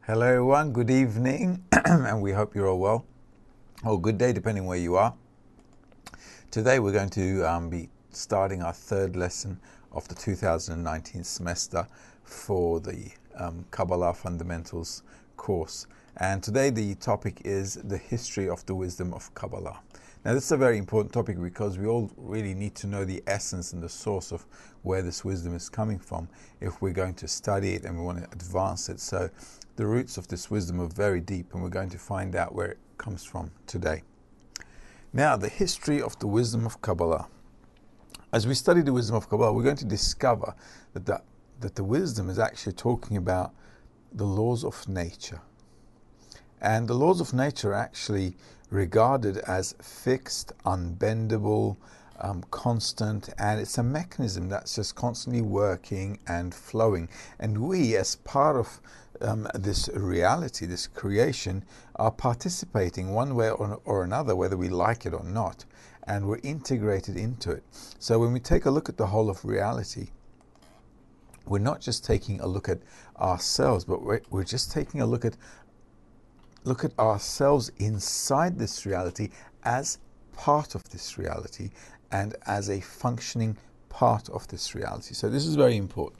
Hello everyone, good evening, and we hope you're all well, or good day depending where you are. Today we're going to be starting our third lesson of the 2019 semester for the Kabbalah Fundamentals course. And today the topic is the history of the wisdom of Kabbalah. Now this is a very important topic because we all really need to know the essence and the source of where this wisdom is coming from if we're going to study it and we want to advance it. So the roots of this wisdom are very deep, and we're going to find out where it comes from today. Now, the history of the wisdom of Kabbalah. As we study the wisdom of Kabbalah, we're going to discover that the wisdom is actually talking about the laws of nature. And the laws of nature are actually regarded as fixed, unbendable, constant, and it's a mechanism that's just constantly working and flowing. And we, as part of this reality, this creation, are participating one way or another, whether we like it or not, and we're integrated into it. So when we take a look at the whole of reality, we're not just taking a look at ourselves, but we're just taking a look at ourselves inside this reality as part of this reality and as a functioning part of this reality. So this is very important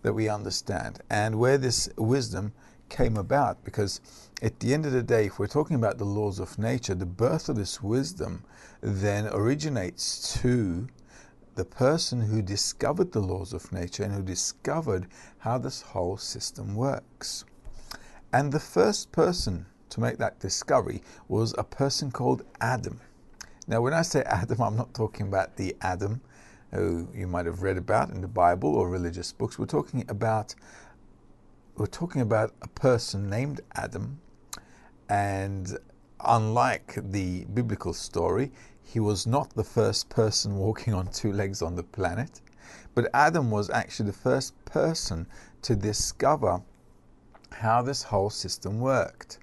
that we understand, and where this wisdom came about, because at the end of the day, if we're talking about the laws of nature, the birth of this wisdom then originates to the person who discovered the laws of nature and who discovered how this whole system works. And the first person to make that discovery was a person called Adem. Now, when I say Adem, I'm not talking about the Adam who you might have read about in the Bible or religious books. We're talking about a person named Adam, and unlike the biblical story, he was not the first person walking on two legs on the planet, but Adam was actually the first person to discover how this whole system worked.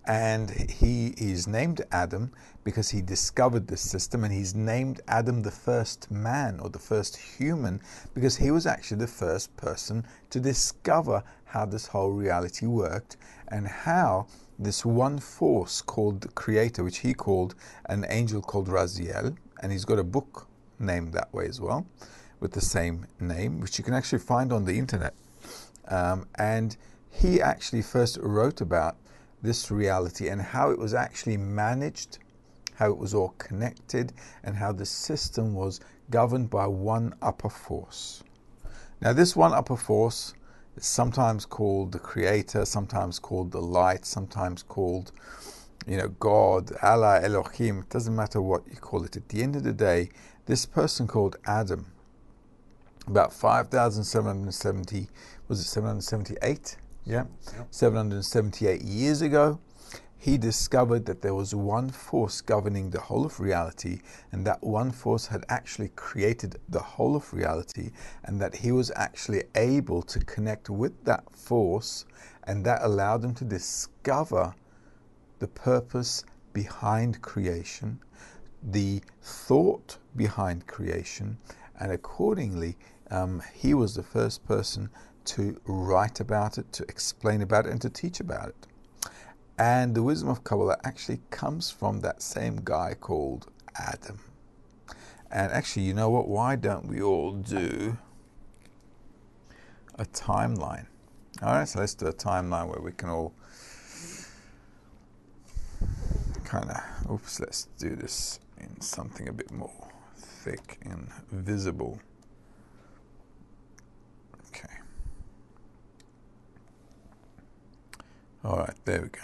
And he is named Adam because he discovered this system, and he's named Adam the first man or the first human because he was actually the first person to discover how this whole reality worked and how this one force called the Creator, which he called an angel called Raziel, and he's got a book named that way as well with the same name, which you can actually find on the internet. And he actually first wrote about this reality and how it was actually managed, how it was all connected, and how the system was governed by one upper force. Now, this one upper force is sometimes called the Creator, sometimes called the Light, sometimes called, God, Allah, Elohim. It doesn't matter what you call it. At the end of the day, this person called Adam, about 5,770, was it 778? Yeah, 778 years ago, he discovered that there was one force governing the whole of reality, and that one force had actually created the whole of reality, and that he was actually able to connect with that force, and that allowed him to discover the purpose behind creation, the thought behind creation, and accordingly, he was the first person to write about it, to explain about it, and to teach about it. And the wisdom of Kabbalah actually comes from that same guy called Adam. And actually, you know what? Why don't we all do a timeline? All right, so let's do a timeline where we can all let's do this in something a bit more thick and visible. Okay. All right, there we go.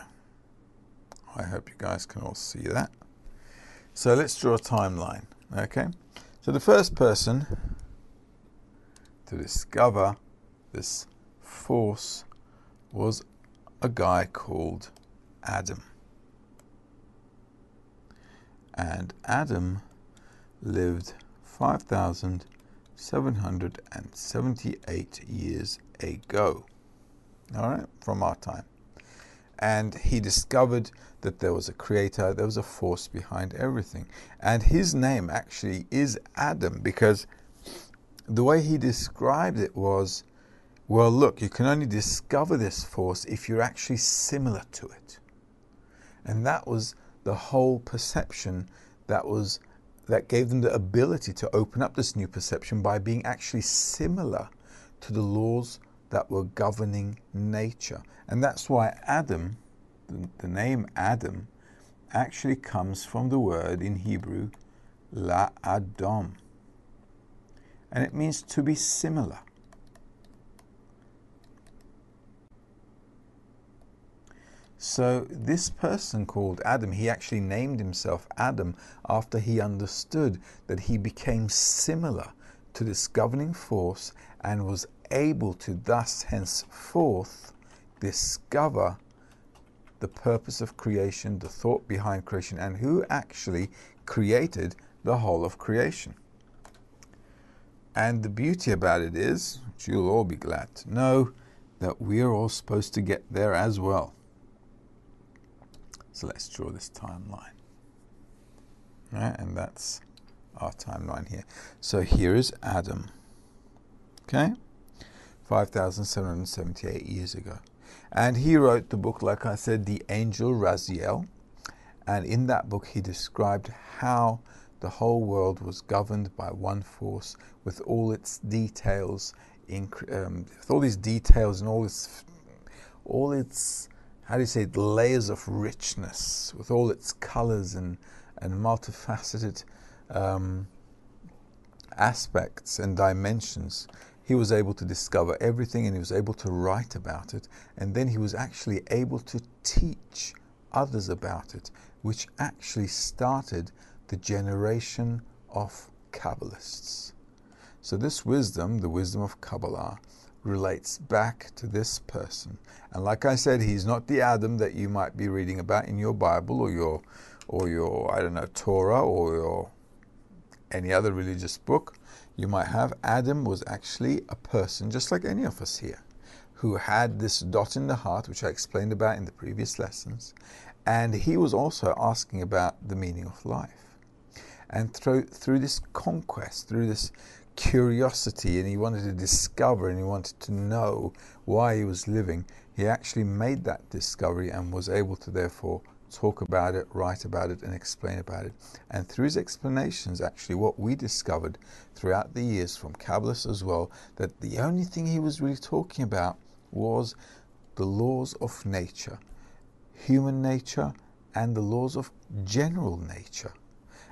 I hope you guys can all see that. So let's draw a timeline, okay? So the first person to discover this force was a guy called Adam. And Adam lived 5,778 years ago, all right, from our time. And he discovered that there was a creator, there was a force behind everything. And his name actually is Adam because the way he described it was Well, look, you can only discover this force if you're actually similar to it. And that was the whole perception that gave them the ability to open up this new perception by being actually similar to the laws that were governing nature. And that's why Adam, the name Adam, actually comes from the word in Hebrew, la Adam. And it means to be similar. So this person called Adam, he actually named himself Adam after he understood that he became similar to this governing force and was able to thus henceforth discover the purpose of creation, the thought behind creation, and who actually created the whole of creation. And the beauty about it is, which you'll all be glad to know, that we're all supposed to get there as well. So let's draw this timeline. Right, and that's our timeline here. So here is Adam. Okay? 5,778 years ago. And he wrote the book, like I said, The Angel Raziel. And in that book he described how the whole world was governed by one force with all its details, with all these details and all its how do you say it, layers of richness, with all its colors and multifaceted aspects and dimensions. He was able to discover everything, and he was able to write about it, and then he was actually able to teach others about it, which actually started the generation of Kabbalists. So this wisdom, the wisdom of Kabbalah, relates back to this person. And like I said, he's not the Adam that you might be reading about in your Bible or your I don't know, Torah or your any other religious book. You might have Adam was actually a person just like any of us here, who had this dot in the heart, which I explained about in the previous lessons, and he was also asking about the meaning of life. And through this conquest, through this curiosity, and he wanted to discover and he wanted to know why he was living, he actually made that discovery and was able to therefore talk about it, write about it, and explain about it. And through his explanations, actually what we discovered throughout the years from Kabbalists as well, that the only thing he was really talking about was the laws of nature, human nature, and the laws of general nature,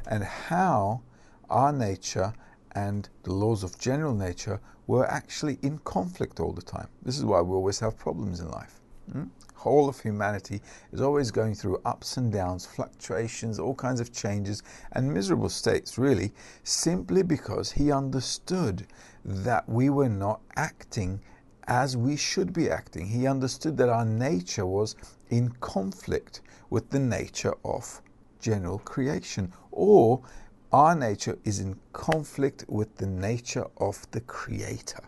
and how our nature and the laws of general nature were actually in conflict all the time. This is why we always have problems in life. Whole of humanity is always going through ups and downs, fluctuations, all kinds of changes, and miserable states, really, simply because he understood that we were not acting as we should be acting. He understood that our nature was in conflict with the nature of general creation, or our nature is in conflict with the nature of the Creator.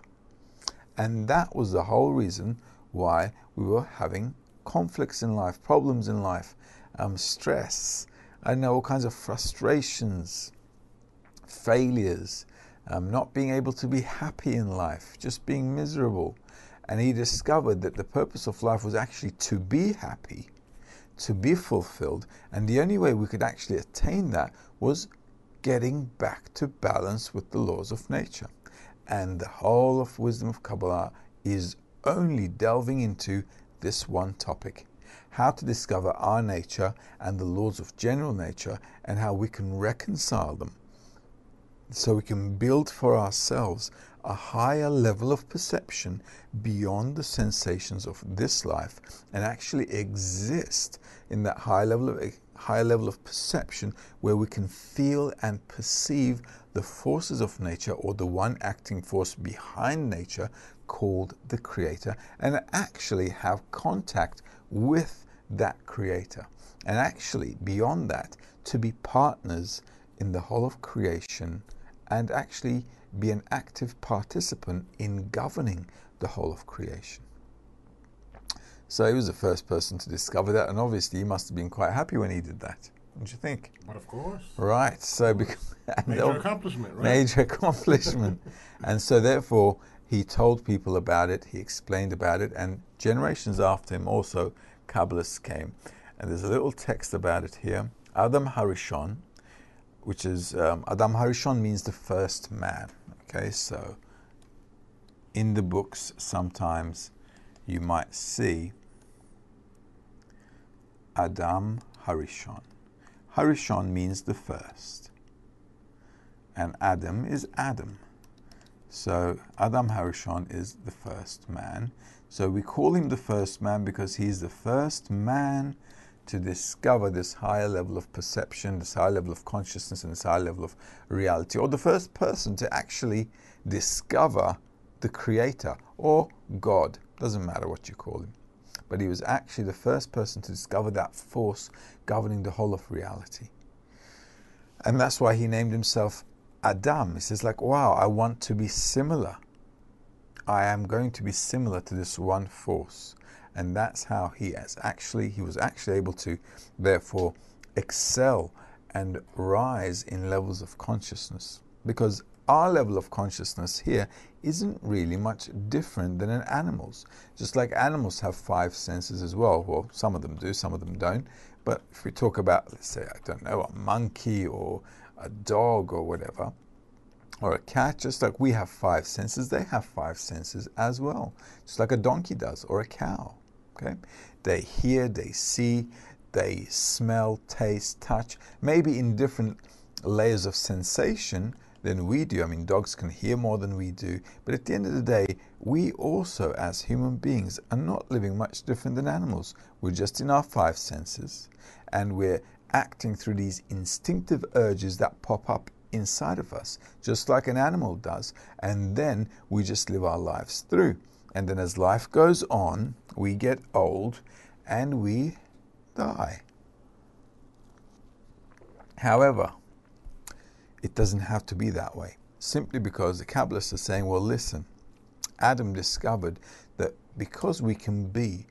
And that was the whole reason why we were having conflicts in life, problems in life, stress, I know, all kinds of frustrations, failures, not being able to be happy in life, just being miserable. And he discovered that the purpose of life was actually to be happy, to be fulfilled, and the only way we could actually attain that was getting back to balance with the laws of nature. And the whole of wisdom of Kabbalah is only delving into this one topic: how to discover our nature and the laws of general nature, and how we can reconcile them so we can build for ourselves a higher level of perception beyond the sensations of this life, and actually exist in that high level of perception where we can feel and perceive the forces of nature, or the one acting force behind nature called the Creator, and actually have contact with that Creator, and actually beyond that to be partners in the whole of creation, and actually be an active participant in governing the whole of creation. So he was the first person to discover that, and obviously he must have been quite happy when he did that. Don't you think? But of course. Right. So major accomplishment, right? Major accomplishment. And so therefore he told people about it, he explained about it, and generations after him also Kabbalists came. And there's a little text about it here. Adam Harishon, which is, Adam Harishon means the first man. Okay, so in the books sometimes you might see Adam Harishon. Harishon means the first, and Adam is Adam. So Adam Harishon is the first man. So we call him the first man because he's the first man to discover this higher level of perception, this higher level of consciousness, and this higher level of reality, or the first person to actually discover the Creator or God. Doesn't matter what you call him. But he was actually the first person to discover that force governing the whole of reality. And that's why he named himself Adam. He says, like, wow, I want to be similar. I am going to be similar to this one force. And that's how he was actually able to, therefore, excel and rise in levels of consciousness. Because our level of consciousness here isn't really much different than an animal's. Just like animals have 5 senses as well. Well, some of them do, some of them don't. But if we talk about, let's say, I don't know, a monkey or a dog or whatever, or a cat, just like we have 5 senses, they have 5 senses as well. Just like a donkey does, or a cow. Okay? They hear, they see, they smell, taste, touch, maybe in different layers of sensation than we do. I mean, dogs can hear more than we do. But at the end of the day, we also, as human beings, are not living much different than animals. We're just in our 5 senses, and we're acting through these instinctive urges that pop up inside of us, just like an animal does. And then we just live our lives through. And then as life goes on, we get old and we die. However, it doesn't have to be that way, simply because the Kabbalists are saying, well, listen, Adam discovered that because we can be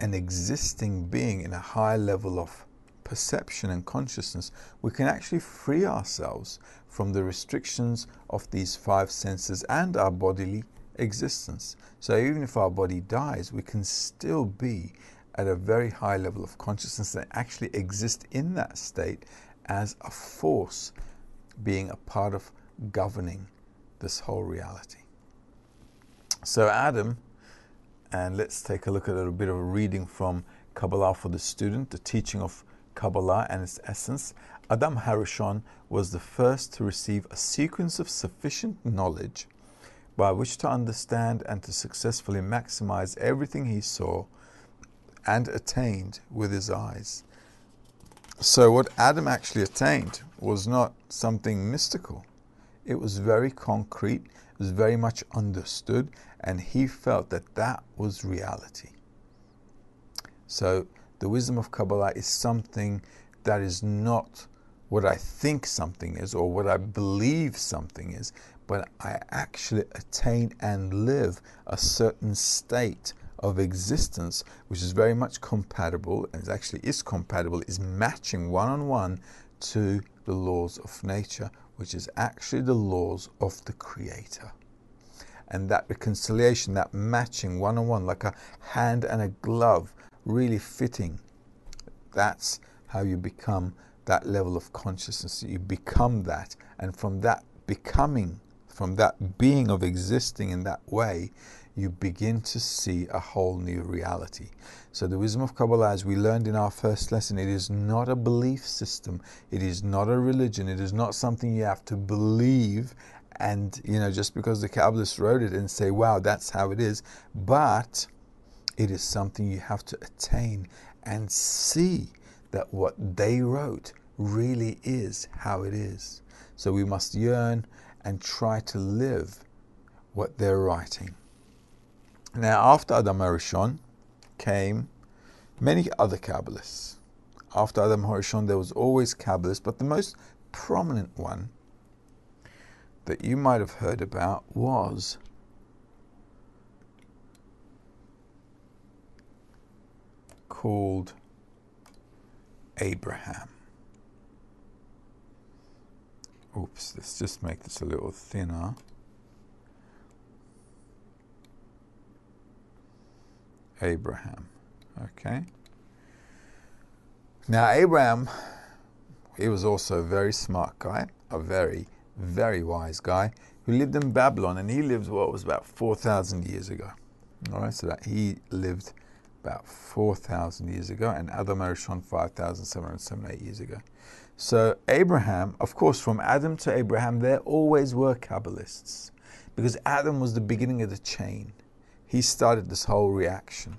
an existing being in a high level of perception and consciousness, we can actually free ourselves from the restrictions of these 5 senses and our bodily existence. So even if our body dies, we can still be at a very high level of consciousness and actually exist in that state as a force being a part of governing this whole reality. So Adam, and let's take a look at a little bit of a reading from Kabbalah for the student, the teaching of Kabbalah and its essence. Adam Harishon was the first to receive a sequence of sufficient knowledge by which to understand and to successfully maximize everything he saw and attained with his eyes. So what Adam actually attained was not something mystical. It was very concrete, it was very much understood, and he felt that that was reality. So the wisdom of Kabbalah is something that is not what I think something is or what I believe something is, but I actually attain and live a certain state of existence which is very much compatible, and actually is compatible, is matching one-on-one to the laws of nature, which is actually the laws of the Creator. And that reconciliation, that matching one-on-one, like a hand and a glove, really fitting, that's how you become that level of consciousness. You become that, and from that becoming, from that being of existing in that way, you begin to see a whole new reality. So the wisdom of Kabbalah, as we learned in our first lesson, it is not a belief system. It is not a religion. It is not something you have to believe and, just because the Kabbalists wrote it and say, wow, that's how it is. But it is something you have to attain and see that what they wrote really is how it is. So we must yearn and try to live what they're writing. Now, after Adam Harishon came many other Kabbalists. After Adam Harishon, there was always Kabbalists, but the most prominent one that you might have heard about was called Abraham. Oops, let's just make this a little thinner. Abraham. Okay. Now Abraham, he was also a very smart guy, a very, very wise guy who lived in Babylon, and he lived what was about 4,000 years ago. All right, so that he lived about 4,000 years ago, and Adam Arishon 5,778 years ago. So Abraham, of course, from Adam to Abraham, there always were Kabbalists, because Adam was the beginning of the chain. He started this whole reaction.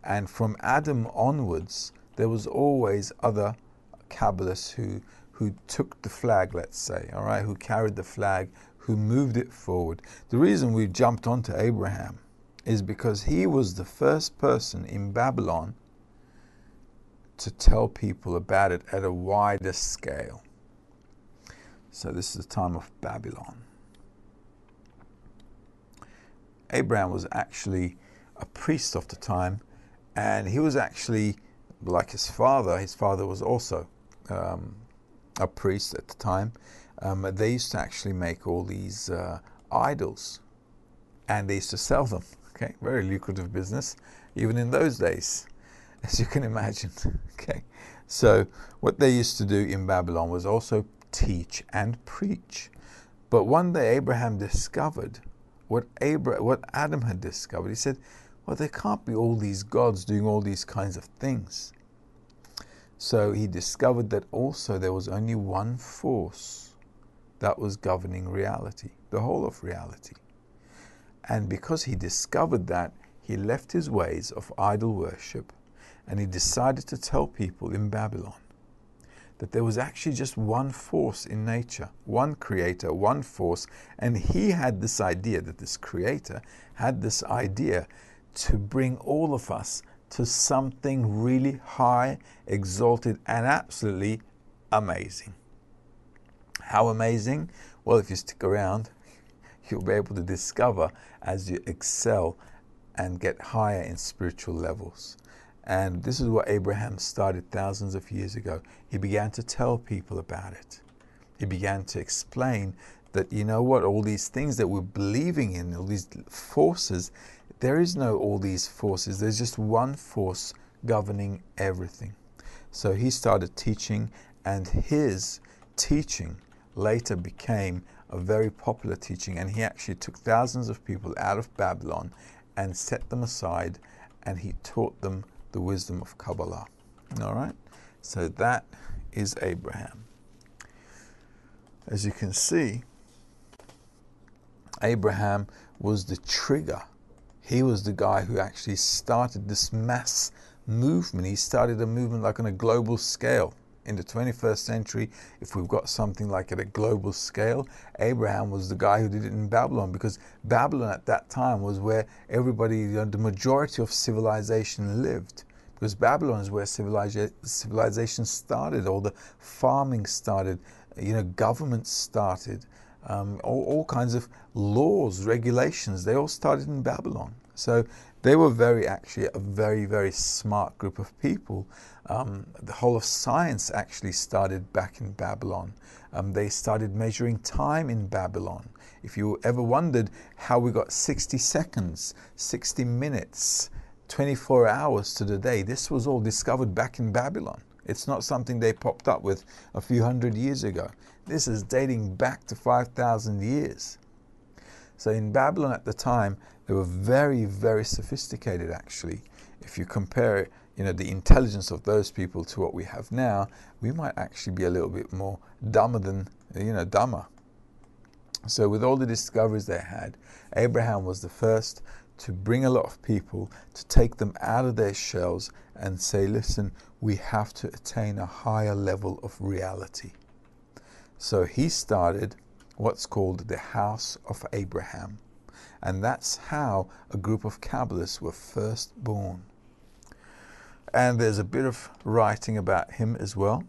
And from Adam onwards, there was always other Kabbalists who took the flag, let's say, all right, who carried the flag, who moved it forward. The reason we jumped onto Abraham is because he was the first person in Babylon to tell people about it at a wider scale. So this is the time of Babylon. Abraham was actually a priest of the time, and he was actually like his father. His father was also a priest at the time. They used to actually make all these idols, and they used to sell them. Okay, very lucrative business, even in those days, as you can imagine. Okay, so what they used to do in Babylon was also teach and preach. But one day Abraham discovered what Adam had discovered. He said, well, there can't be all these gods doing all these kinds of things. So he discovered that also there was only one force that was governing reality, the whole of reality. And because he discovered that, he left his ways of idol worship, and he decided to tell people in Babylon that there was actually just one force in nature, one creator, one force, and he had this idea, that this creator had this idea to bring all of us to something really high, exalted, and absolutely amazing. How amazing? Well, if you stick around, you'll be able to discover as you excel and get higher in spiritual levels. And this is what Abraham started thousands of years ago. He began to tell people about it. He began to explain that, you know what, all these things that we're believing in, all these forces, there is no all these forces. There's just one force governing everything. So he started teaching, and his teaching later became a very popular teaching, and he actually took thousands of people out of Babylon and set them aside, and he taught them the wisdom of Kabbalah. All right, so that is Abraham. As you can see, Abraham was the trigger. He was the guy who actually started this mass movement. He started a movement like on a global scale. In the 21st century, if we've got something like at a global scale, Abraham was the guy who did it in Babylon, because Babylon at that time was where everybody, the majority of civilization lived. Because Babylon is where civilization started, all the farming started, governments started, all kinds of laws, regulations, they all started in Babylon. So they were actually a very, very smart group of people. The whole of science actually started back in Babylon. They started measuring time in Babylon. If you ever wondered how we got 60 seconds, 60 minutes, 24 hours to the day, this was all discovered back in Babylon. It's not something they popped up with a few hundred years ago. This is dating back to 5,000 years. So in Babylon at the time, they were very, very sophisticated actually. If you compare, the intelligence of those people to what we have now, we might actually be a little bit more dumber than, dumber. So with all the discoveries they had, Abraham was the first to bring a lot of people, to take them out of their shells and say, listen, we have to attain a higher level of reality. So he started what's called the House of Abraham. And that's how a group of Kabbalists were first born. And there's a bit of writing about him as well.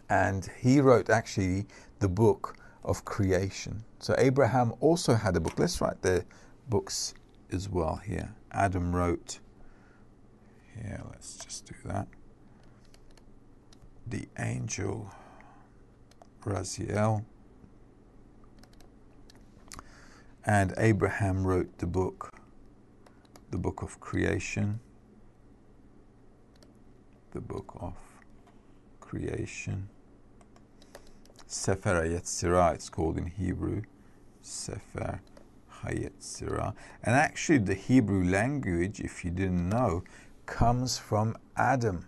And he wrote actually the book of creation. So Abraham also had a book. Let's write the books as well here. Adam wrote, here, let's just do that. The angel Raziel. And Abraham wrote the book, the book of creation, the book of creation, Sefer Yetzirah, it's called in Hebrew, Sefer Yetzirah. And actually the Hebrew language, if you didn't know, comes from Adam.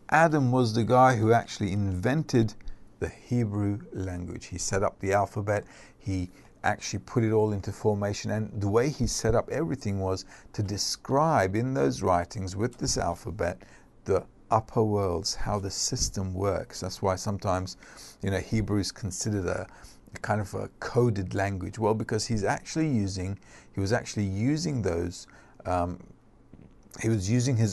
Adam was the guy who actually invented the Hebrew language. He set up the alphabet, he actually put it all into formation, and the way he set up everything was to describe in those writings with this alphabet the upper worlds, how the system works. That's why sometimes, Hebrew is considered a kind of a coded language. Well, because he was actually using his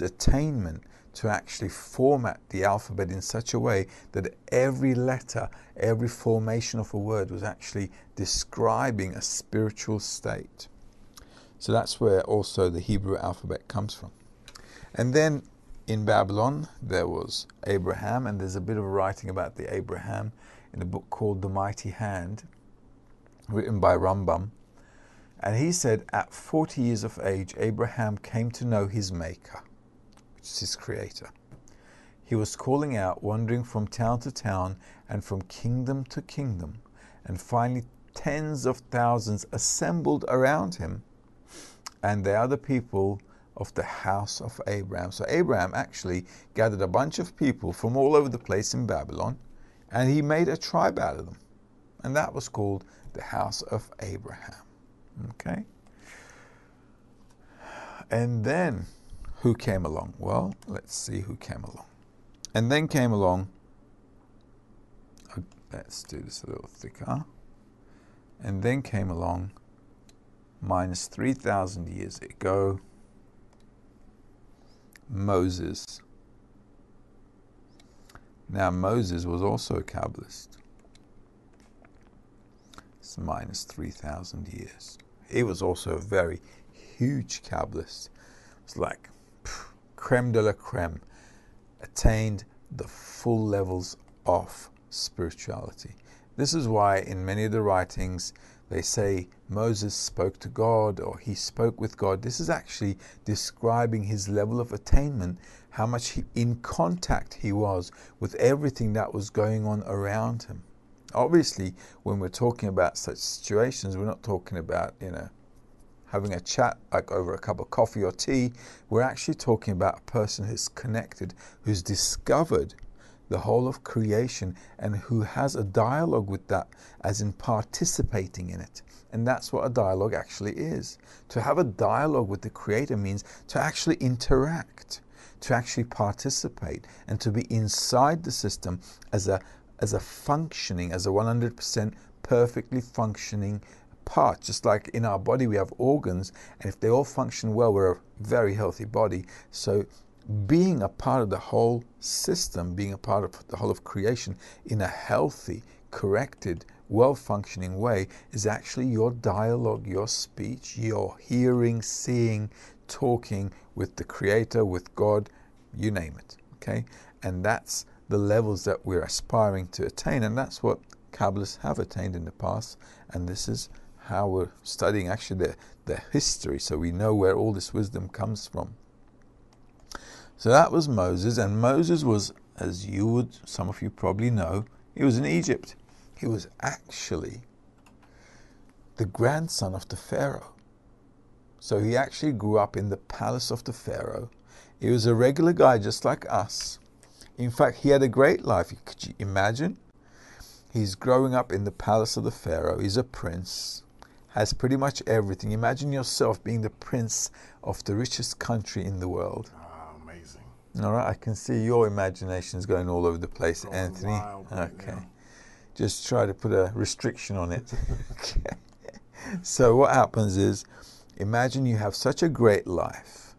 attainment to actually format the alphabet in such a way that every letter, every formation of a word was actually describing a spiritual state. So that's where also the Hebrew alphabet comes from. And then in Babylon, there was Abraham, and there's a bit of writing about the Abraham in a book called The Mighty Hand, written by Rambam. And he said, at 40 years of age, Abraham came to know his Maker, which is his Creator. He was calling out, wandering from town to town and from kingdom to kingdom, and finally tens of thousands assembled around him, and they are the people of the house of Abraham. So Abraham actually gathered a bunch of people from all over the place in Babylon, and he made a tribe out of them. And that was called the house of Abraham. Okay? And then, who came along? Well, let's see who came along. And then came along, let's do this a little thicker. And then came along, minus 3,000 years ago, Moses. Now Moses was also a Kabbalist. It's minus 3,000 years. He was also a very huge Kabbalist. It's like creme de la creme. Attained the full levels of spirituality. This is why in many of the writings they say Moses spoke to God, or he spoke with God. This is actually describing his level of attainment, how much in contact he was with everything that was going on around him. Obviously, when we're talking about such situations, we're not talking about, having a chat like over a cup of coffee or tea. We're actually talking about a person who's connected, who's discovered the whole of creation, and who has a dialogue with that, as in participating in it. And that's what a dialogue actually is. To have a dialogue with the Creator means to actually interact, to actually participate, and to be inside the system as a functioning, as a 100% perfectly functioning part. Just like in our body we have organs, and if they all function well, we're a very healthy body. So being a part of the whole system, being a part of the whole of creation in a healthy, corrected, well-functioning way is actually your dialogue, your speech, your hearing, seeing, talking with the Creator, with God, you name it. Okay? And that's the levels that we're aspiring to attain, and that's what Kabbalists have attained in the past. And this is how we're studying actually their history, so we know where all this wisdom comes from. So that was Moses, and Moses was, as some of you probably know, he was in Egypt. He was actually the grandson of the Pharaoh. So he actually grew up in the palace of the Pharaoh. He was a regular guy just like us. In fact, he had a great life. Could you imagine? He's growing up in the palace of the Pharaoh. He's a prince, has pretty much everything. Imagine yourself being the prince of the richest country in the world. Amazing. All right, I can see your imagination's going all over the place, Going Anthony. wild, Okay. yeah. Just try to put a restriction on it. Okay. So what happens is, imagine you have such a great life.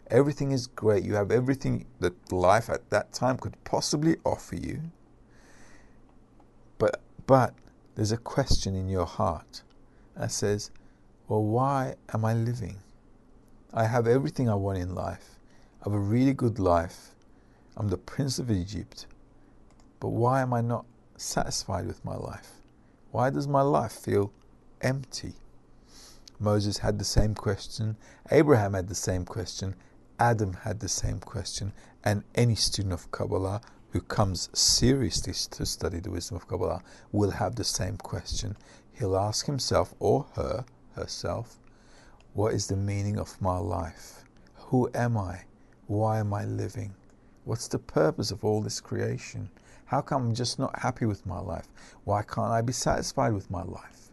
Everything is great. You have everything that life at that time could possibly offer you. But there's a question in your heart that says, well, why am I living? I have everything I want in life. I have a really good life. I'm the Prince of Egypt. But why am I not satisfied with my life? Why does my life feel empty? Moses had the same question, Abraham had the same question, Adam had the same question, and any student of Kabbalah who comes seriously to study the wisdom of Kabbalah will have the same question. He'll ask himself or herself, what is the meaning of my life? Who am I? Why am I living? What's the purpose of all this creation? How come I'm just not happy with my life? Why can't I be satisfied with my life?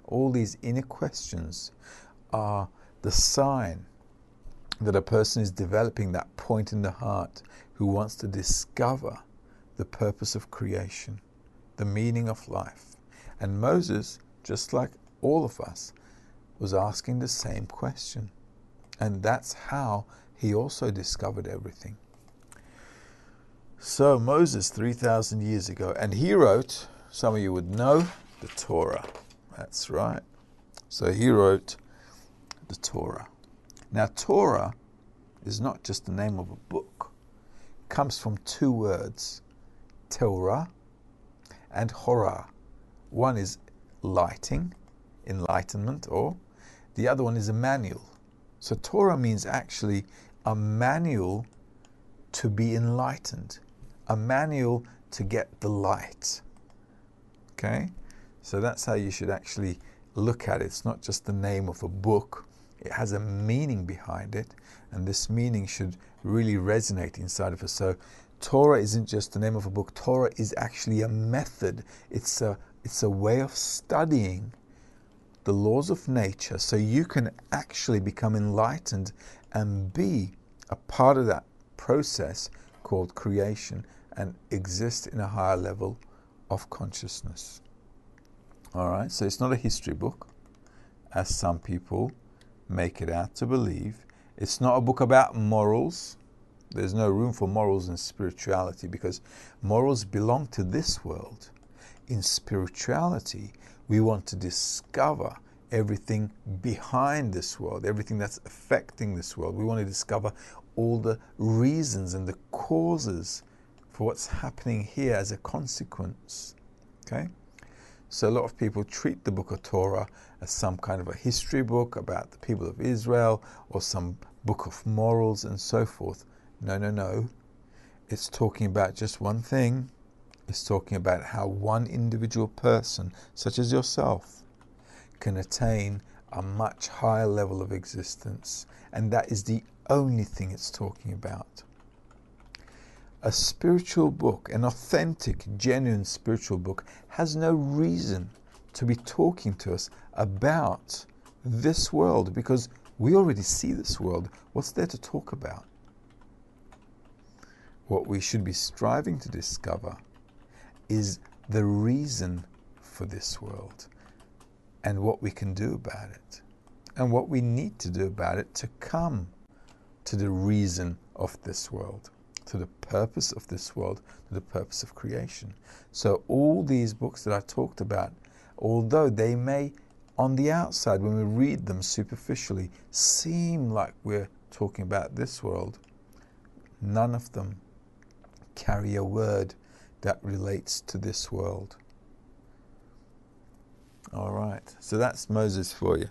All these inner questions are the sign that a person is developing that point in the heart who wants to discover the purpose of creation, the meaning of life. And Moses, just like all of us, was asking the same question. And that's how he also discovered everything. So Moses, 3,000 years ago, and he wrote, some of you would know, the Torah. That's right. So he wrote the Torah. Now, Torah is not just the name of a book. It comes from two words, Torah and Horah. One is lighting, enlightenment, or the other one is a manual. So Torah means actually a manual to be enlightened, a manual to get the light. Okay? So that's how you should actually look at it. It's not just the name of a book. It has a meaning behind it, and this meaning should really resonate inside of us. So Torah isn't just the name of a book. Torah is actually a method. It's a way of studying the laws of nature so you can actually become enlightened and be a part of that process called creation and exist in a higher level of consciousness. All right, so it's not a history book, as some people make it out to believe. It's not a book about morals. There's no room for morals in spirituality because morals belong to this world. In spirituality, we want to discover everything behind this world, everything that's affecting this world. We want to discover all the reasons and the causes for what's happening here as a consequence. Okay? So a lot of people treat the book of Torah as some kind of a history book about the people of Israel or some book of morals and so forth. No, no, no. It's talking about just one thing. It's talking about how one individual person, such as yourself, can attain a much higher level of existence. And that is the only thing it's talking about. A spiritual book, an authentic, genuine spiritual book, has no reason to be talking to us about this world because we already see this world. What's there to talk about? What we should be striving to discover is the reason for this world and what we can do about it and what we need to do about it to come to the reason of this world, to the purpose of this world, to the purpose of creation. So all these books that I talked about, although they may on the outside when we read them superficially seem like we're talking about this world, none of them carry a word that relates to this world. All right, so that's Moses for you.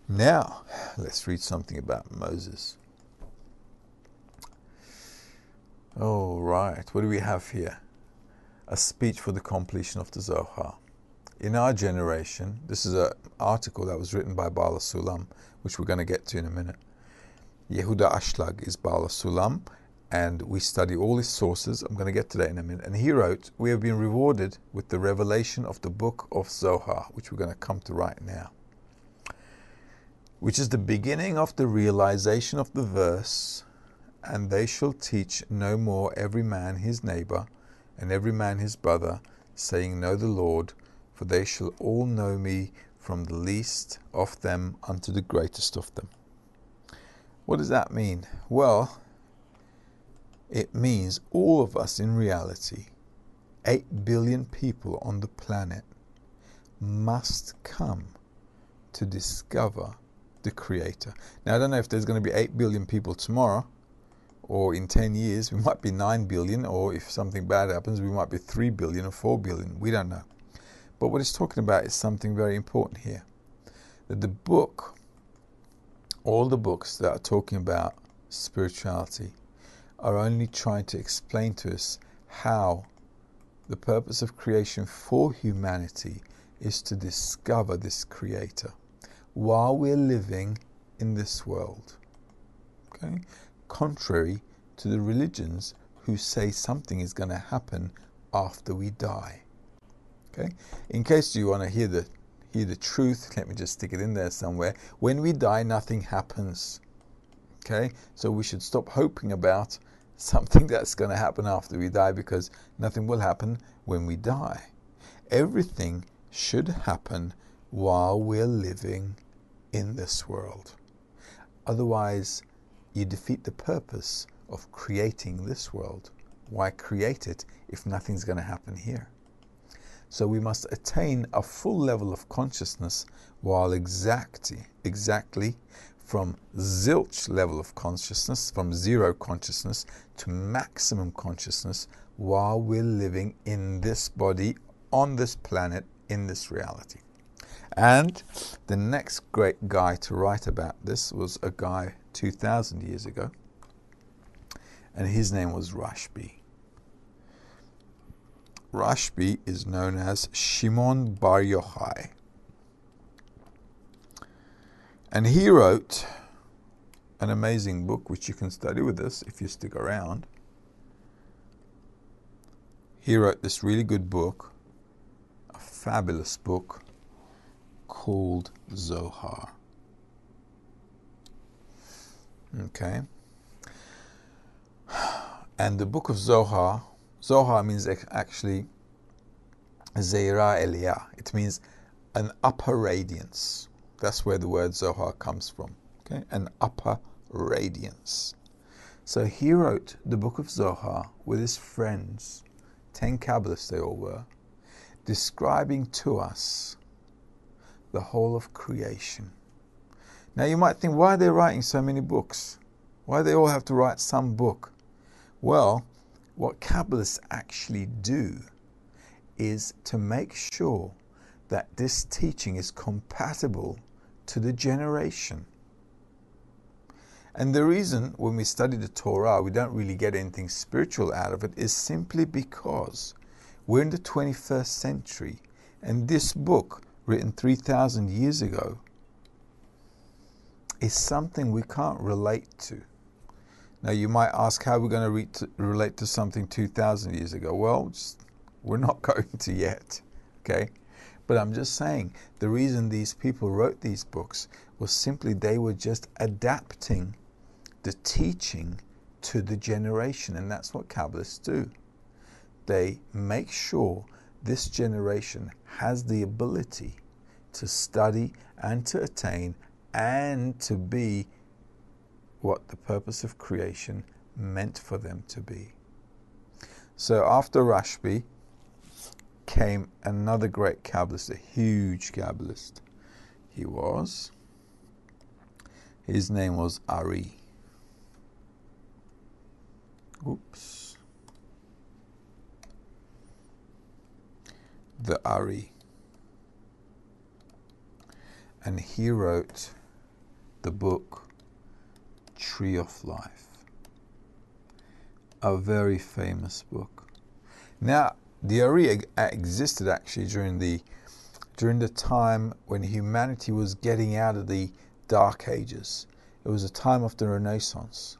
Now, let's read something about Moses. All right, what do we have here? A speech for the completion of the Zohar. In our generation, this is an article that was written by Baal Sulam, which we're going to get to in a minute. Yehuda Ashlag is Baal Sulam, and we study all his sources. I'm going to get to that in a minute. And he wrote, we have been rewarded with the revelation of the book of Zohar, which we're going to come to right now, which is the beginning of the realization of the verse, and they shall teach no more every man his neighbor and every man his brother, saying, know the Lord, for they shall all know me from the least of them unto the greatest of them. What does that mean? Well, it means all of us in reality, 8 billion people on the planet, must come to discover the Creator. Now, I don't know if there's going to be 8 billion people tomorrow, or in 10 years, we might be 9 billion, or if something bad happens, we might be 3 billion or 4 billion. We don't know. But what it's talking about is something very important here. that the book, all the books that are talking about spirituality, are only trying to explain to us how the purpose of creation for humanity is to discover this creator while we're living in this world. Okay? Contrary to the religions who say something is going to happen after we die. Okay? In case you want to hear the truth, let me just stick it in there somewhere. When we die, nothing happens. Okay? So we should stop hoping about something that's going to happen after we die, because nothing will happen when we die. Everything should happen while we're living in this world. Otherwise, you defeat the purpose of creating this world. Why create it if nothing's going to happen here? So we must attain a full level of consciousness while exactly from zilch level of consciousness, from zero consciousness to maximum consciousness while we're living in this body, on this planet, in this reality. And the next great guy to write about this was a guy 2,000 years ago, and his name was Rashbi. Rashbi is known as Shimon Bar Yochai. And he wrote an amazing book which you can study with us if you stick around. He wrote this really good book, a fabulous book called Zohar. Okay. And the book of Zohar, Zohar means actually Zeira Eliyah. It means an upper radiance. That's where the word Zohar comes from. Okay, an upper radiance. So he wrote the book of Zohar with his friends, 10 Kabbalists they all were, describing to us the whole of creation. Now you might think, why are they writing so many books? Why do they all have to write some book? Well, what Kabbalists actually do is to make sure that this teaching is compatible to the generation. And the reason when we study the Torah we don't really get anything spiritual out of it is simply because we're in the 21st century, and this book, written 3,000 years ago, is something we can't relate to. Now you might ask, how are we going to relate to something 2,000 years ago? Well, we're not going to yet, okay? But I'm just saying, the reason these people wrote these books was simply they were just adapting the teaching to the generation, and that's what Kabbalists do. They make sure this generation has the ability to study and to attain and to be what the purpose of creation meant for them to be. So after Rashbi came another great Kabbalist, a huge Kabbalist. His name was Ari. Oops. The Ari. And he wrote the book Tree of Life. A very famous book. Now, the Ari existed actually during the time when humanity was getting out of the Dark Ages. It was a time of the Renaissance.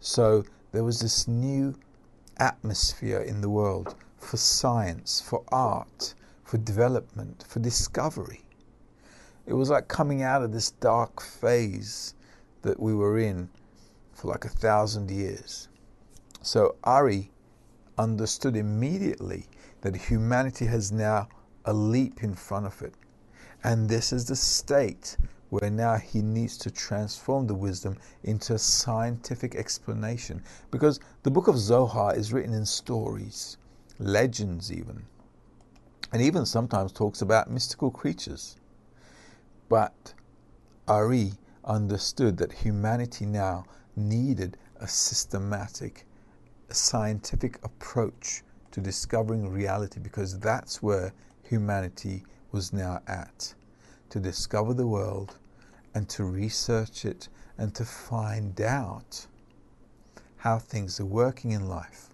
So there was this new atmosphere in the world for science, for art, for development, for discovery. It was like coming out of this dark phase that we were in for like 1,000 years. So Ari understood immediately that humanity has now a leap in front of it. And this is the state where now he needs to transform the wisdom into a scientific explanation. Because the book of Zohar is written in stories, legends even, and even sometimes talks about mystical creatures. But Ari understood that humanity now needed a systematic, a scientific approach to discovering reality, because that's where humanity was now at. to discover the world and to research it and to find out how things are working in life.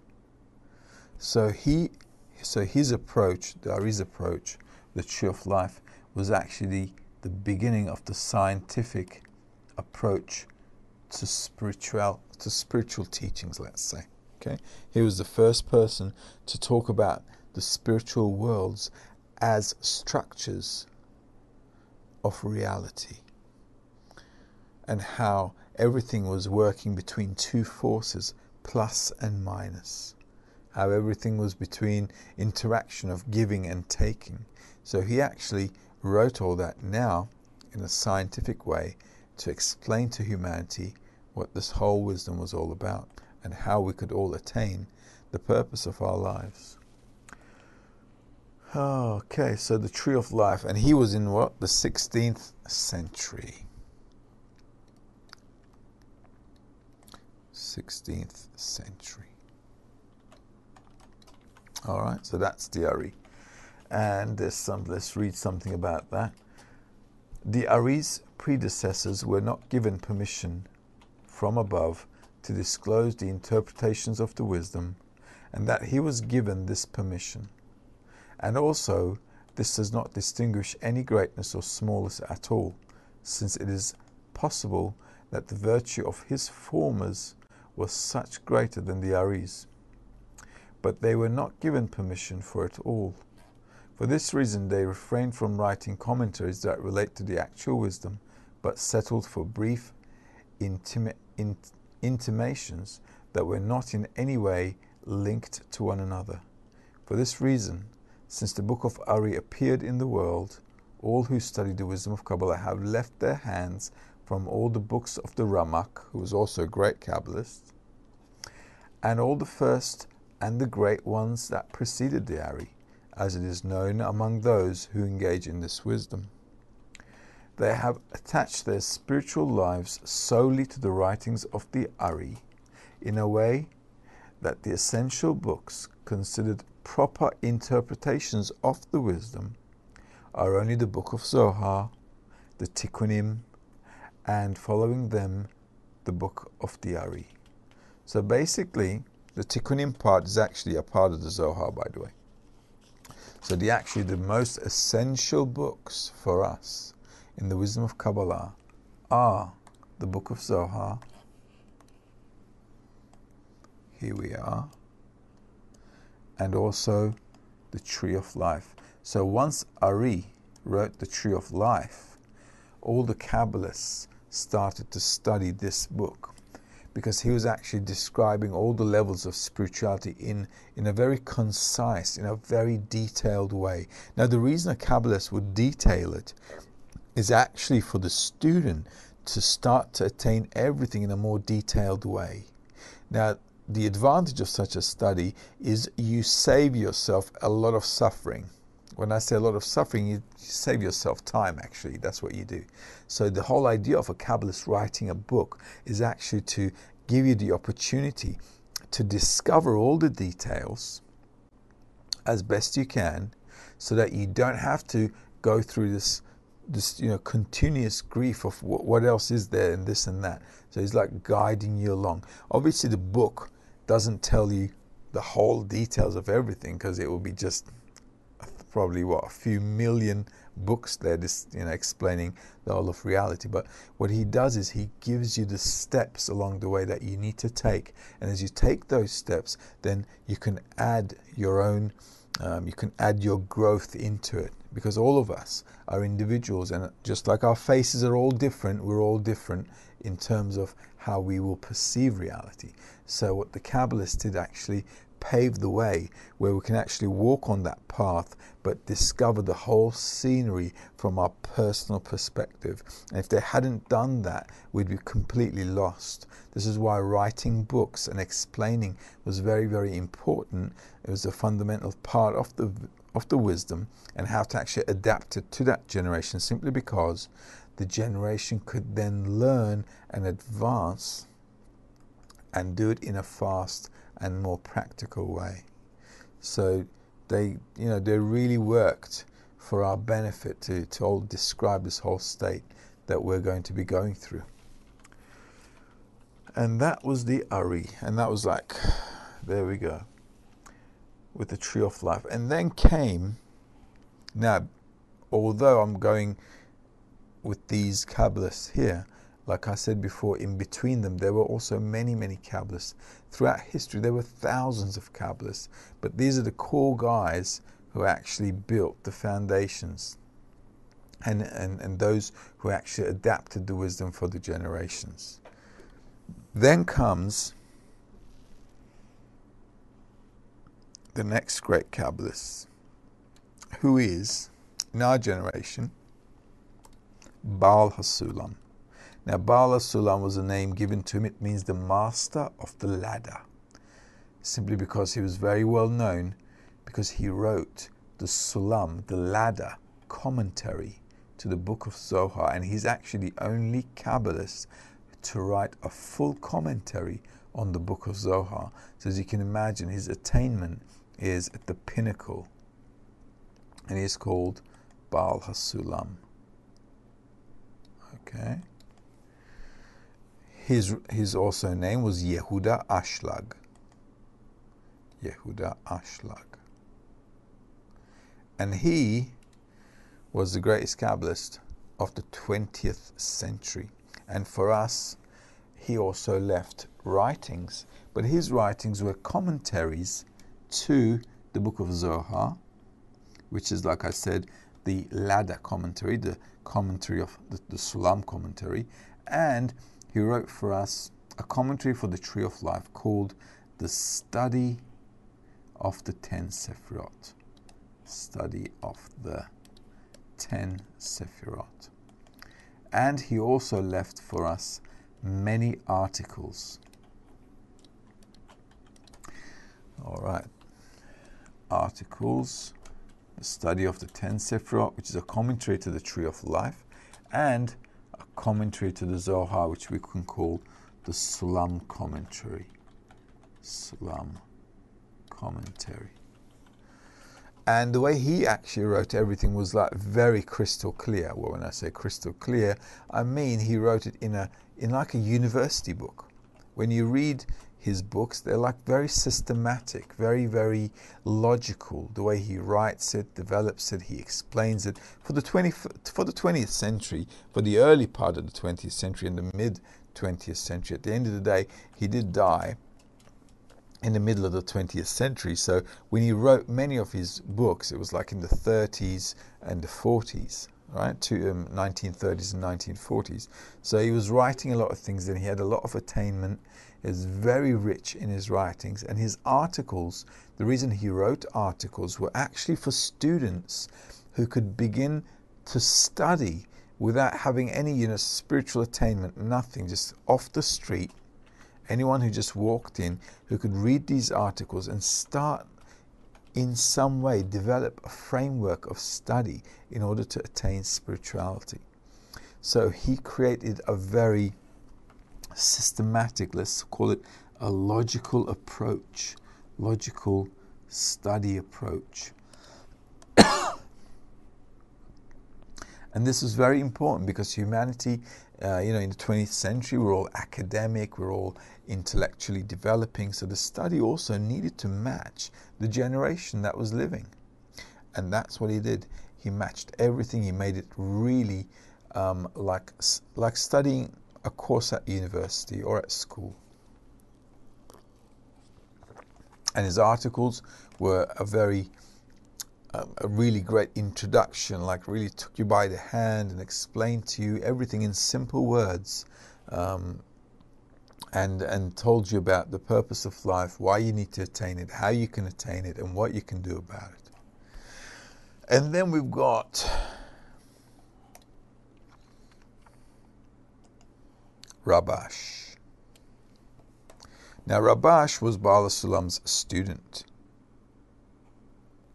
So his approach, the Ari's approach, the tree of life, was actually the beginning of the scientific approach to spiritual teachings, let's say. Okay, he was the first person to talk about the spiritual worlds as structures of reality, and how everything was working between two forces, plus and minus. How everything was between interaction of giving and taking. So he actually wrote all that now in a scientific way to explain to humanity what this whole wisdom was all about and how we could all attain the purpose of our lives. Okay, so the tree of life, and he was in what? The 16th century. 16th century. All right, so that's the Ari. And let's read something about that. The Ari's predecessors were not given permission from above to disclose the interpretations of the wisdom, and that he was given this permission. And also, this does not distinguish any greatness or smallness at all, since it is possible that the virtue of his formers was such greater than the Ari's. But they were not given permission for it all. For this reason, they refrained from writing commentaries that relate to the actual wisdom, but settled for brief intimations that were not in any way linked to one another. For this reason, since the book of Ari appeared in the world, all who study the wisdom of Kabbalah have left their hands from all the books of the Ramak, who was also a great Kabbalist, and all the first and the great ones that preceded the Ari, as it is known among those who engage in this wisdom. They have attached their spiritual lives solely to the writings of the Ari, in a way that the essential books considered proper interpretations of the wisdom are only the book of Zohar, the Tikkunim, and following them, the book of the Ari. So basically, the Tikkunim part is actually a part of the Zohar, by the way. So the most essential books for us in the wisdom of Kabbalah are the book of Zohar. Here we are. And also the tree of life. So once Ari wrote the tree of life, all the Kabbalists started to study this book, because he was actually describing all the levels of spirituality in a very concise, in a very detailed way. Now, the reason a Kabbalist would detail it is actually for the student to start to attain everything in a more detailed way. Now, the advantage of such a study is you save yourself a lot of suffering. When I say a lot of suffering, you save yourself time, actually. That's what you do. So the whole idea of a Kabbalist writing a book is actually to give you the opportunity to discover all the details as best you can, so that you don't have to go through this continuous grief of what else is there and this and that. So he's like guiding you along. Obviously, the book doesn't tell you the whole details of everything, because it will be just probably a few million books there, just explaining the whole of reality. But what he does is he gives you the steps along the way that you need to take, and as you take those steps, then you can add your own you can add your growth into it, because all of us are individuals, and just like our faces are all different, we're all different in terms of how we will perceive reality. So what the Kabbalists did actually pave the way where we can actually walk on that path, but discover the whole scenery from our personal perspective. And if they hadn't done that, we'd be completely lost. This is why writing books and explaining was very, very important. It was a fundamental part of the wisdom, and how to actually adapt it to that generation, simply because the generation could then learn and advance and do it in a fast and more practical way. So they really worked for our benefit to all describe this whole state that we're going to be going through. And that was the Ari, and that was like, there we go, with the tree of life. And then came, now, although I'm going with these Kabbalists here, like I said before, in between them, there were also many, many Kabbalists. Throughout history, there were thousands of Kabbalists, but these are the core guys who actually built the foundations and those who actually adapted the wisdom for the generations. Then comes the next great Kabbalist, who is, in our generation, Baal HaSulam. Now, Baal HaSulam was a name given to him. It means the master of the ladder, simply because he was very well known, because he wrote the Sulam, the ladder, commentary to the book of Zohar, and he's actually the only Kabbalist to write a full commentary on the book of Zohar. So as you can imagine, his attainment is at the pinnacle, and he is called Baal HaSulam. Okay. His also name was Yehuda Ashlag. Yehuda Ashlag. And he was the greatest Kabbalist of the 20th century. And for us, he also left writings, but his writings were commentaries to the book of Zohar, which is, like I said, the ladder commentary, the commentary of the Sulam commentary, and he wrote for us a commentary for the Tree of Life called The Study of the 10 Sefirot. Study of the 10 Sefirot. And he also left for us many articles. All right. Articles, the study of the 10 Sefirot, which is a commentary to the Tree of Life, and a commentary to the Zohar, which we can call the Sulam commentary. Sulam commentary. And the way he actually wrote everything was like very crystal clear. Well, when I say crystal clear, I mean he wrote it in like a university book. When you read his books, they're like very systematic, very, very logical. The way he writes it, develops it, he explains it. For the 20th century, for the early part of the 20th century and the mid 20th century, at the end of the day, he did die in the middle of the 20th century. So when he wrote many of his books, it was like in the 30s and the 40s, right, to 1930s and 1940s. So he was writing a lot of things, and he had a lot of attainment. He was very rich in his writings, and his articles, the reason he wrote articles were actually for students who could begin to study without having any, spiritual attainment, nothing, just off the street. Anyone who just walked in, who could read these articles and start in some way develop a framework of study in order to attain spirituality. So he created a very systematic, let's call it a logical approach, logical study approach. And this was very important because humanity, in the 20th century, we're all academic, we're all intellectually developing. So the study also needed to match the generation that was living. And that's what he did. He matched everything. He made it really like studying a course at university or at school. And his articles were a really great introduction, like really took you by the hand and explained to you everything in simple words, and told you about the purpose of life, why you need to attain it, how you can attain it, and what you can do about it. And then we've got Rabash. Now Rabash was Baal HaSulam's student.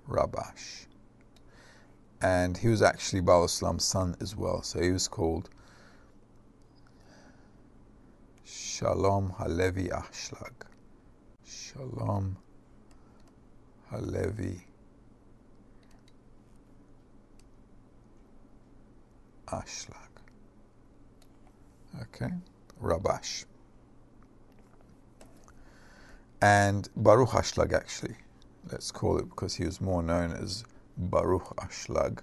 Rabash. And he was actually Baal HaSulam's son as well. So he was called Shalom Halevi Ashlag. Shalom Halevi Ashlag. Okay, Rabash. And Baruch Ashlag, actually, let's call it, because he was more known as Baruch Ashlag.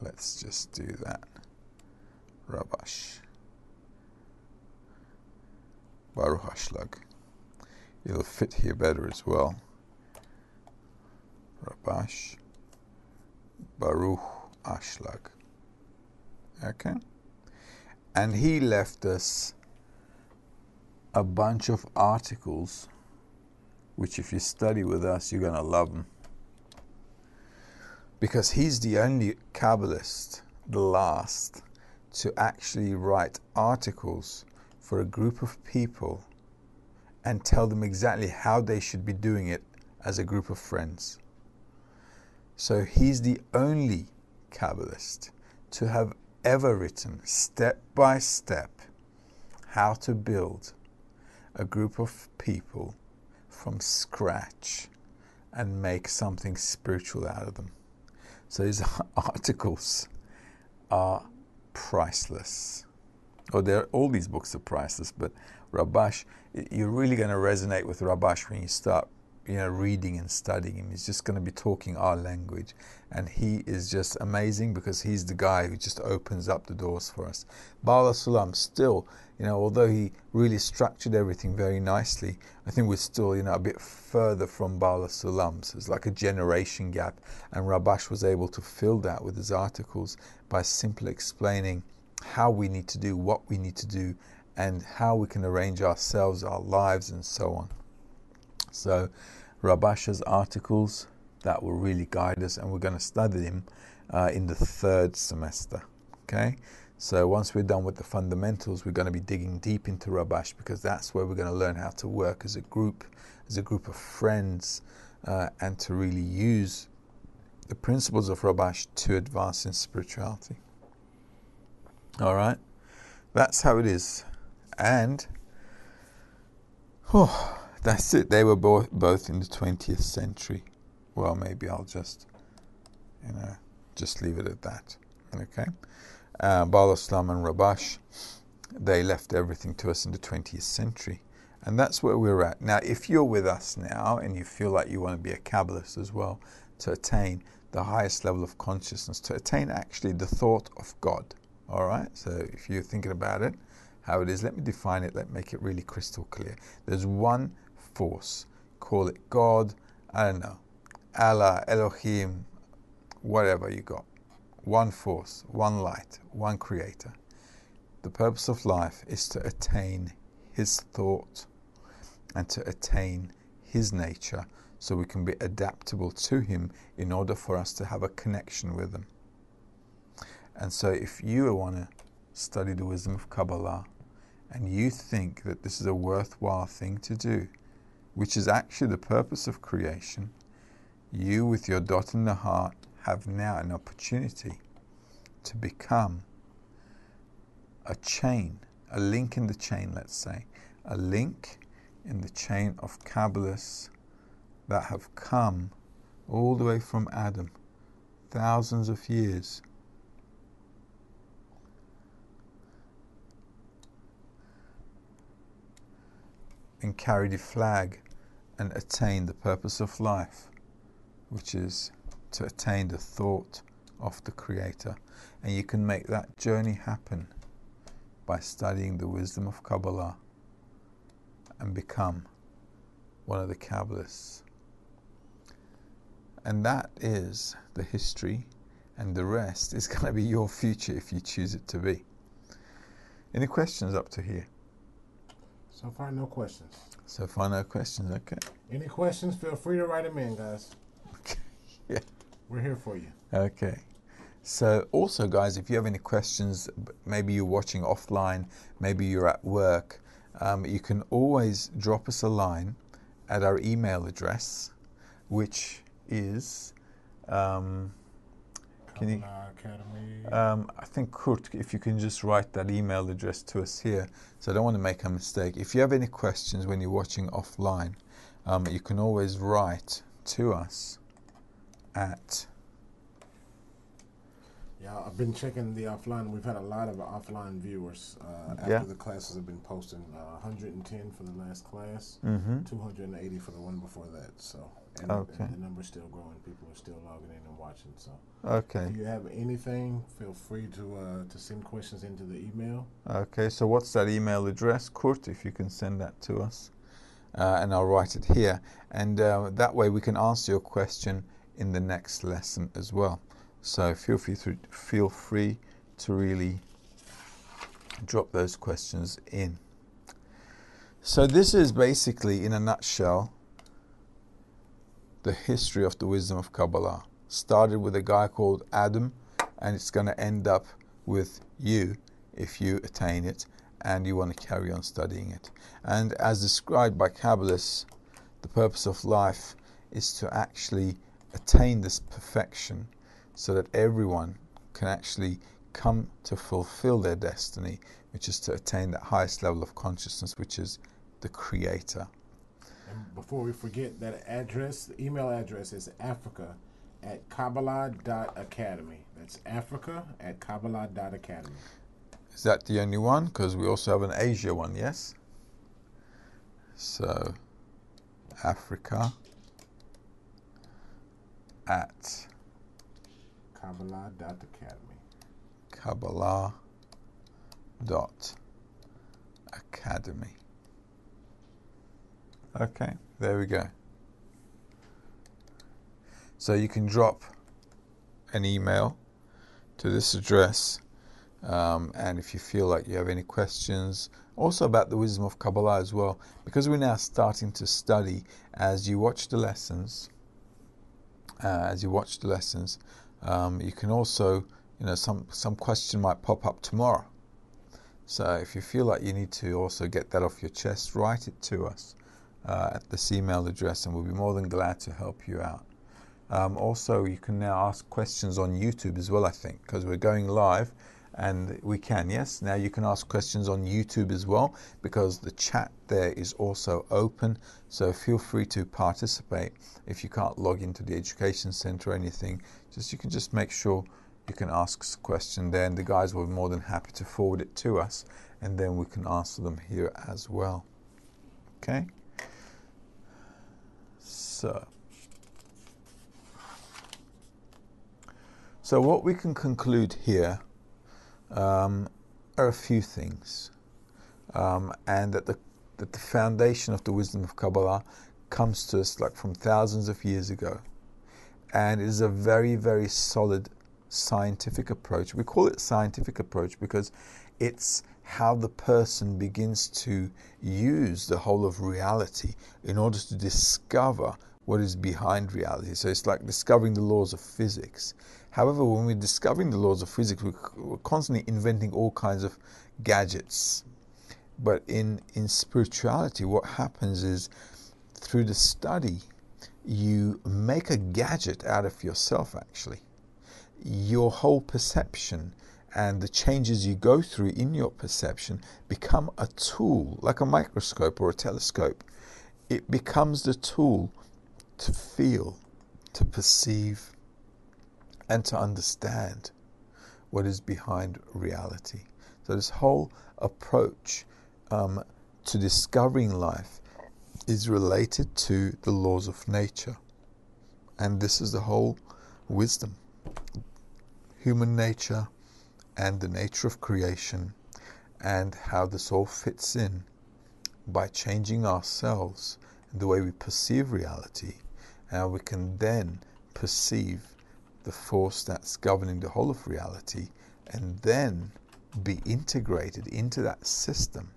Let's just do that. Rabash. Baruch Ashlag. It'll fit here better as well. Rabash. Baruch Ashlag. Okay? And he left us a bunch of articles, which if you study with us, you're going to love them. Because he's the only Kabbalist, the last, to actually write articles for a group of people and tell them exactly how they should be doing it as a group of friends. So he's the only Kabbalist to have ever written step by step how to build a group of people from scratch and make something spiritual out of them. So his articles are priceless. All these books are priceless, but Rabash, you're really going to resonate with Rabash when you start, reading and studying him. He's just going to be talking our language, and he is just amazing because he's the guy who just opens up the doors for us. Baal Sulam still, although he really structured everything very nicely, I think we're still, a bit further from Baal Sulam. So it's like a generation gap, and Rabash was able to fill that with his articles by simply explaining how we need to do what we need to do and how we can arrange ourselves, our lives, and so on. So Rabash's articles, that will really guide us, and we're going to study them in the third semester. Okay, so once we're done with the fundamentals, we're going to be digging deep into Rabash, because that's where we're going to learn how to work as a group of friends, and to really use the principles of Rabash to advance in spirituality. All right, that's how it is. And that's it. They were both in the 20th century. Well, maybe I'll just leave it at that. Okay, Baal Islam and Rabash, they left everything to us in the 20th century, and that's where we're at now. If you're with us now and you feel like you want to be a Kabbalist as well, to attain the highest level of consciousness, to attain actually the thought of God. All right, so if you're thinking about it, how it is, let me define it, let me make it really crystal clear. There's one force, call it God, I don't know, Allah, Elohim, whatever you got. One force, one light, one creator. The purpose of life is to attain his thought and to attain his nature, so we can be adaptable to him in order for us to have a connection with him. And so if you want to study the wisdom of Kabbalah, and you think that this is a worthwhile thing to do, which is actually the purpose of creation, you with your dot in the heart have now an opportunity to become a chain, a link in the chain, let's say, a link in the chain of Kabbalists that have come all the way from Adam, thousands of years, and carry the flag and attain the purpose of life, which is to attain the thought of the Creator. And you can make that journey happen by studying the wisdom of Kabbalah and become one of the Kabbalists. And that is the history, and the rest is going to be your future if you choose it to be. Any questions up to here? So far, no questions. So far, no questions. Okay. Any questions, feel free to write them in, guys. Yeah. We're here for you. Okay. So also, guys, if you have any questions, maybe you're watching offline, maybe you're at work, you can always drop us a line at our email address, which is... I think, Kurt, if you can just write that email address to us here, so I don't want to make a mistake. If you have any questions when you're watching offline, you can always write to us at Yeah, I've been checking the offline. We've had a lot of offline viewers after the classes have been posting. 110 for the last class, 280 for the one before that. So, and the number's still growing. People are still logging in and watching. So, if you have anything, feel free to send questions into the email. Okay, so what's that email address, Kurt? If you can send that to us, and I'll write it here, and that way we can answer your question in the next lesson as well. So feel free to really drop those questions in. So this is basically, in a nutshell, the history of the wisdom of Kabbalah. Started with a guy called Adem, and it's going to end up with you if you attain it and you want to carry on studying it. And as described by Kabbalists, the purpose of life is to actually attain this perfection, so that everyone can actually come to fulfill their destiny, which is to attain that highest level of consciousness, which is the Creator. And before we forget, that address, the email address is Africa@Kabbalah.academy. That's Africa@Kabbalah.academy. Is that the only one? Because we also have an Asia one, yes? So, Africa at Kabbalah.academy. Kabbalah.academy. Okay, there we go. So you can drop an email to this address, and if you feel like you have any questions, also about the wisdom of Kabbalah as well, because we're now starting to study as you watch the lessons. You can also, some question might pop up tomorrow. So if you feel like you need to also get that off your chest, write it to us at this email address, and we'll be more than glad to help you out. Also, you can now ask questions on YouTube as well, I think, because we're going live, and we can, yes? Now you can ask questions on YouTube as well, because the chat there is also open, so feel free to participate. If you can't log into the Education Center or anything, you can just make sure you can ask a question there, and the guys will be more than happy to forward it to us, and then we can answer them here as well. Okay? So what we can conclude here are a few things, and that the foundation of the wisdom of Kabbalah comes to us like from thousands of years ago, and it is a very, very solid scientific approach. We call it scientific approach because it's how the person begins to use the whole of reality in order to discover what is behind reality. So it's like discovering the laws of physics. However, when we're discovering the laws of physics, we're constantly inventing all kinds of gadgets. But in spirituality, what happens is, through the study, you make a gadget out of yourself, actually. Your whole perception and the changes you go through in your perception become a tool, like a microscope or a telescope. It becomes the tool to feel, to perceive, and to understand what is behind reality. So this whole approach to discovering life is related to the laws of nature. And this is the whole wisdom. Human nature and the nature of creation, and how this all fits in by changing ourselves and the way we perceive reality, and we can then perceive the force that's governing the whole of reality, and then be integrated into that system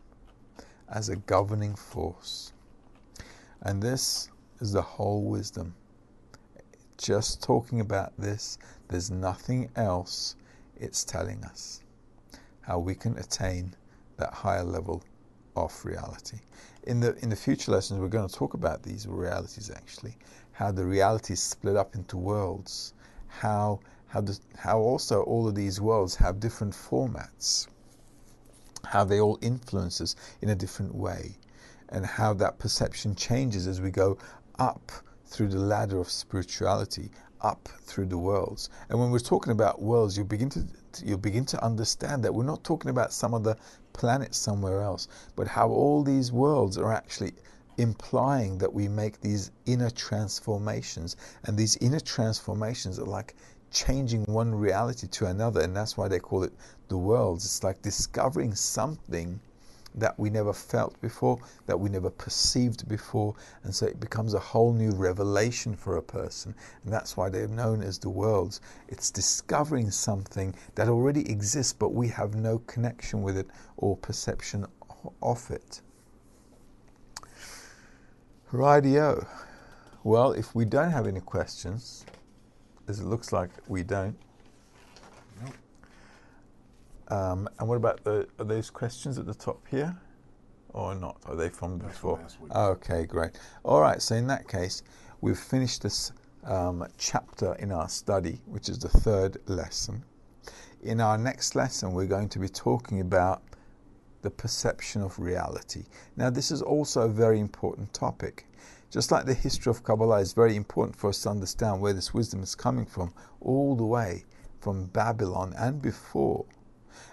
as a governing force. And this is the whole wisdom. Just talking about this, there's nothing else it's telling us. How we can attain that higher level of reality. In the future lessons, we're going to talk about these realities, actually. How the reality is split up into worlds. How also all of these worlds have different formats. How they all influence us in a different way. And how that perception changes as we go up through the ladder of spirituality, up through the worlds. And when we're talking about worlds, you'll begin to understand that we're not talking about some other planet somewhere else, but how all these worlds are actually implying that we make these inner transformations, and these inner transformations are like changing one reality to another, and that's why they call it the worlds. It's like discovering something that we never felt before, that we never perceived before, and so it becomes a whole new revelation for a person, and that's why they're known as the worlds. It's discovering something that already exists, but we have no connection with it or perception of it. Rightio. Well, if we don't have any questions, as it looks like we don't. Nope. And what about are those questions at the top here, or not? Are they from before? Okay, great. All right. So in that case, we've finished this chapter in our study, which is the third lesson. In our next lesson, we're going to be talking about the perception of reality. Now, this is also a very important topic. Just like the history of Kabbalah is very important for us to understand where this wisdom is coming from, all the way from Babylon and before.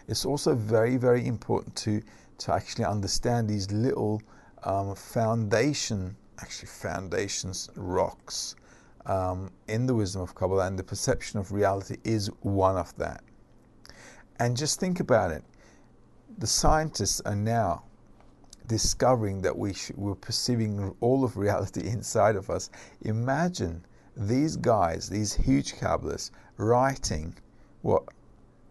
It's also very, very important to actually understand these little foundations, rocks in the wisdom of Kabbalah, and the perception of reality is one of that. And just think about it. The scientists are now discovering that we're perceiving all of reality inside of us. Imagine these guys, these huge Kabbalists, writing,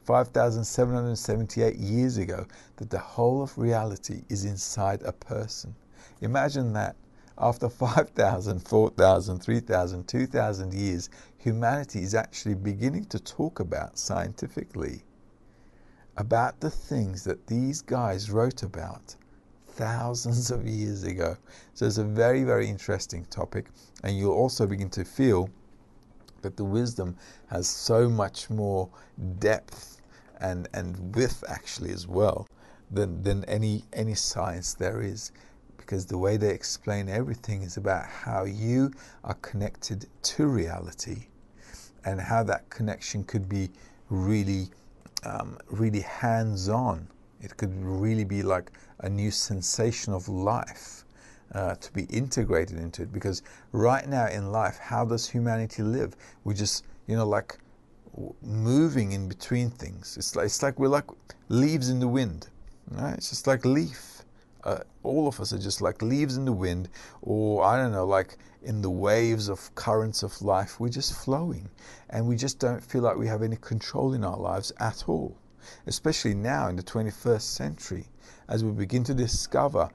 5,778 years ago, that the whole of reality is inside a person. Imagine that. After 5,000, 4,000, 3,000, 2,000 years, humanity is actually beginning to talk about scientifically about the things that these guys wrote about thousands of years ago. So it's a very, very interesting topic, and you'll also begin to feel that the wisdom has so much more depth and width actually as well than any science there is, because the way they explain everything is about how you are connected to reality, and how that connection could be really hands-on. It could really be like a new sensation of life to be integrated into it. Because right now in life, how does humanity live? We just, like moving in between things. It's like we're like leaves in the wind. Right? It's just like leaf. All of us are just like leaves in the wind, or I don't know, like in the waves of currents of life. We're just flowing, and we just don't feel like we have any control in our lives at all. Especially now in the 21st century, as we begin to discover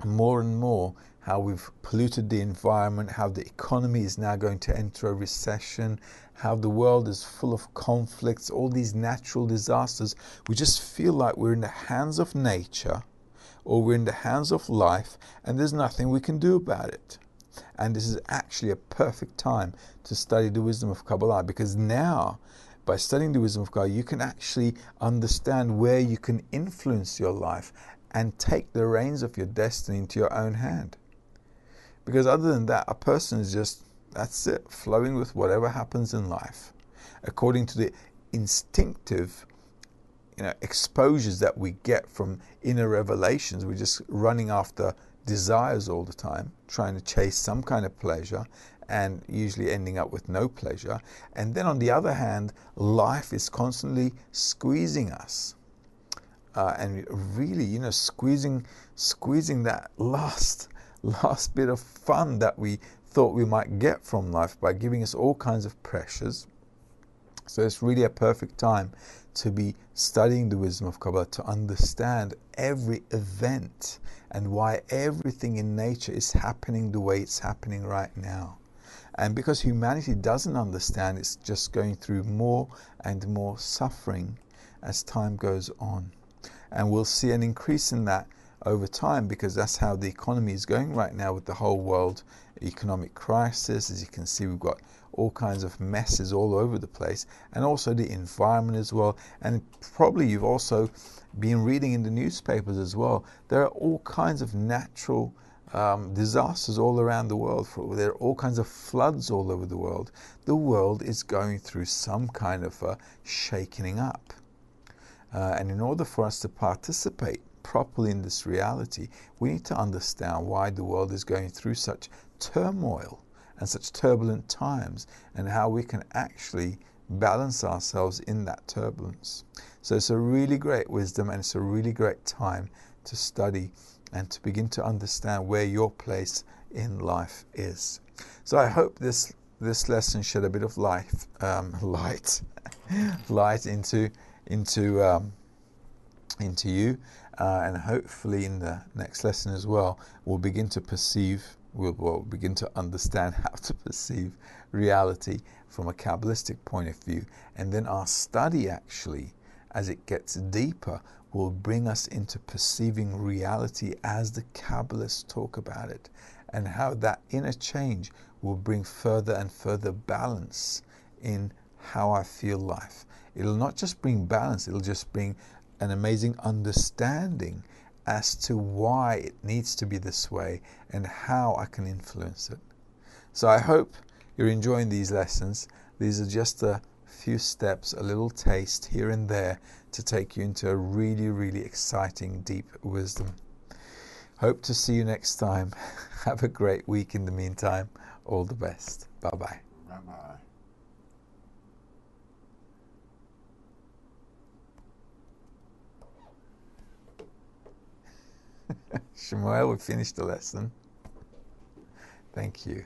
more and more how we've polluted the environment, how the economy is now going to enter a recession, how the world is full of conflicts, all these natural disasters. We just feel like we're in the hands of nature, or we're in the hands of life, and there's nothing we can do about it. And this is actually a perfect time to study the wisdom of Kabbalah, because now, by studying the wisdom of God, you can actually understand where you can influence your life and take the reins of your destiny into your own hand. Because other than that, a person is just, that's it, flowing with whatever happens in life, according to the instinctive exposures that we get from inner revelations. We're just running after desires all the time, trying to chase some kind of pleasure, and usually ending up with no pleasure. And then on the other hand, life is constantly squeezing us, and really, squeezing that last bit of fun that we thought we might get from life by giving us all kinds of pressures. So it's really a perfect time to be studying the wisdom of Kabbalah, to understand every event and why everything in nature is happening the way it's happening right now. And because humanity doesn't understand, it's just going through more and more suffering as time goes on. And we'll see an increase in that over time, because that's how the economy is going right now, with the whole world economic crisis. As you can see, we've got all kinds of messes all over the place, and also the environment as well. And probably you've also been reading in the newspapers as well. There are all kinds of natural disasters all around the world. There are all kinds of floods all over the world. The world is going through some kind of a shaking up. And in order for us to participate properly in this reality, we need to understand why the world is going through such turmoil and such turbulent times, and how we can actually balance ourselves in that turbulence. So it's a really great wisdom, and it's a really great time to study and to begin to understand where your place in life is. So I hope this lesson shed a bit of light into you, and hopefully in the next lesson as well, we'll begin to we'll begin to understand how to perceive reality from a Kabbalistic point of view. And then our study, actually, as it gets deeper, will bring us into perceiving reality as the Kabbalists talk about it, and how that inner change will bring further and further balance in how I feel life. It'll not just bring balance, it'll just bring an amazing understanding as to why it needs to be this way and how I can influence it. So I hope you're enjoying these lessons. These are just a few steps, a little taste here and there to take you into a really, really exciting, deep wisdom. Hope to see you next time. Have a great week in the meantime. All the best. Bye-bye. Bye-bye. Shmuel, we finished the lesson. Thank you.